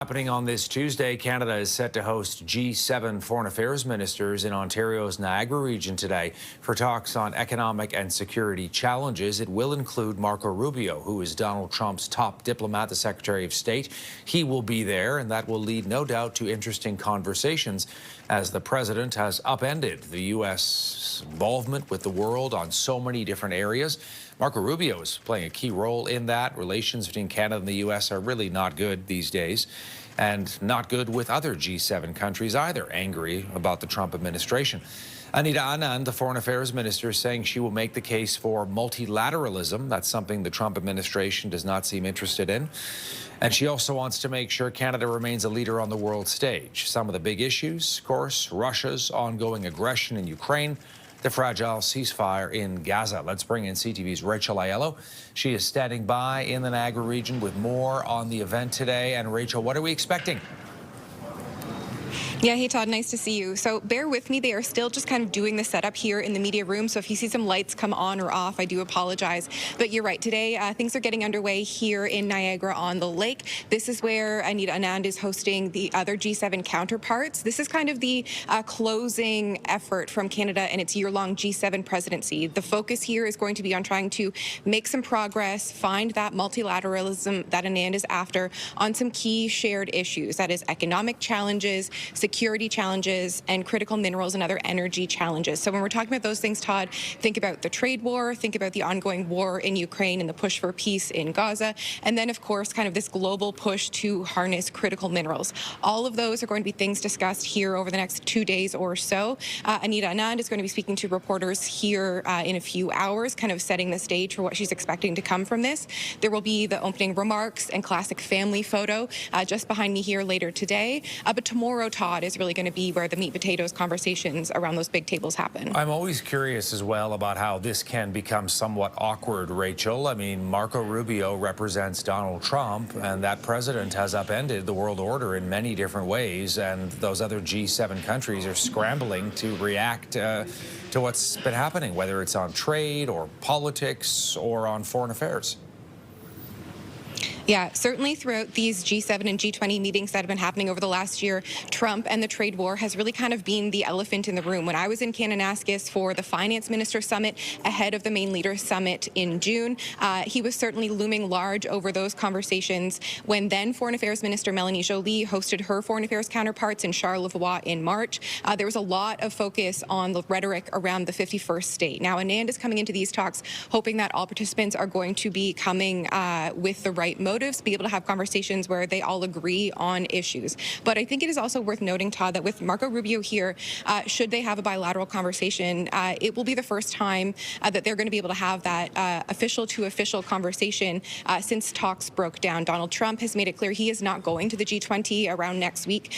Happening on this Tuesday, Canada is set to host G7 foreign affairs ministers in Ontario's Niagara region today for talks on economic and security challenges. It will include Marco Rubio, who is Donald Trump's top diplomat, the Secretary of State. He will be there, and that will lead, no doubt, to interesting conversations as the president has upended the U.S. involvement with the world on so many different areas. Marco Rubio is playing a key role in that. Relations between Canada and the U.S. are really not good these days, and not good with other G7 countries either, angry about the Trump administration. Anita Anand, the foreign affairs minister, is saying she will make the case for multilateralism. That's something the Trump administration does not seem interested in. And she also wants to make sure Canada remains a leader on the world stage. Some of the big issues, of course, Russia's ongoing aggression in Ukraine, the fragile ceasefire in Gaza. Let's bring in CTV's Rachel Aiello. She is standing by in the Niagara region with more on the event today. And Rachel, what are we expecting? Yeah, hey Todd, nice to see you. So bear with me, they are still just kind of doing the setup here in the media room. So if you see some lights come on or off, I do apologize. But you're right, today things are getting underway here in Niagara-on-the-Lake. This is where Anita Anand is hosting the other G7 counterparts. This is kind of the closing effort from Canada and its year-long G7 presidency. The focus here is going to be on trying to make some progress, find that multilateralism that Anand is after on some key shared issues. That is economic challenges, security challenges, and critical minerals and other energy challenges. So when we're talking about those things, Todd, think about the trade war, think about the ongoing war in Ukraine and the push for peace in Gaza, and then, of course, kind of this global push to harness critical minerals. All of those are going to be things discussed here over the next 2 days or so. Anita Anand is going to be speaking to reporters here in a few hours, kind of setting the stage for what she's expecting to come from this. There will be the opening remarks and classic family photo just behind me here later today. But tomorrow, Todd, is really going to be where the meat and potatoes conversations around those big tables happen. I'm always curious as well about how this can become somewhat awkward, Rachel. I mean, Marco Rubio represents Donald Trump, and that president has upended the world order in many different ways, and those other G7 countries are scrambling to react to what's been happening, whether it's on trade or politics or on foreign affairs. Yeah, certainly throughout these G7 and G20 meetings that have been happening over the last year, Trump and the trade war has really kind of been the elephant in the room. When I was in Kananaskis for the Finance Minister Summit ahead of the Main Leaders Summit in June, he was certainly looming large over those conversations when then Foreign Affairs Minister Melanie Joly hosted her foreign affairs counterparts in Charlevoix in March. There was a lot of focus on the rhetoric around the 51st state. Now, Anand is coming into these talks hoping that all participants are going to be coming with the right motives, be able to have conversations where they all agree on issues. But I think it is also worth noting, Todd, that with Marco Rubio here, should they have a bilateral conversation, it will be the first time that they're going to be able to have that official-to-official conversation since talks broke down. Donald Trump has made it clear he is not going to the G20 around next week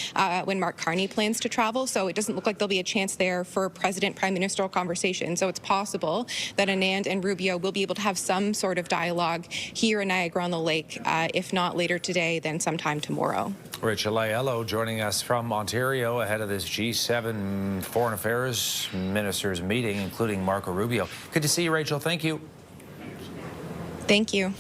when Mark Carney plans to travel, so it doesn't look like there'll be a chance there for president-prime ministerial conversation. So it's possible that Anand and Rubio will be able to have some sort of dialogue here in Niagara-on-the-Lake. If not later today, then sometime tomorrow. Rachel Aiello joining us from Ontario ahead of this G7 foreign affairs ministers meeting, including Marco Rubio. Good to see you, Rachel. Thank you. Thank you.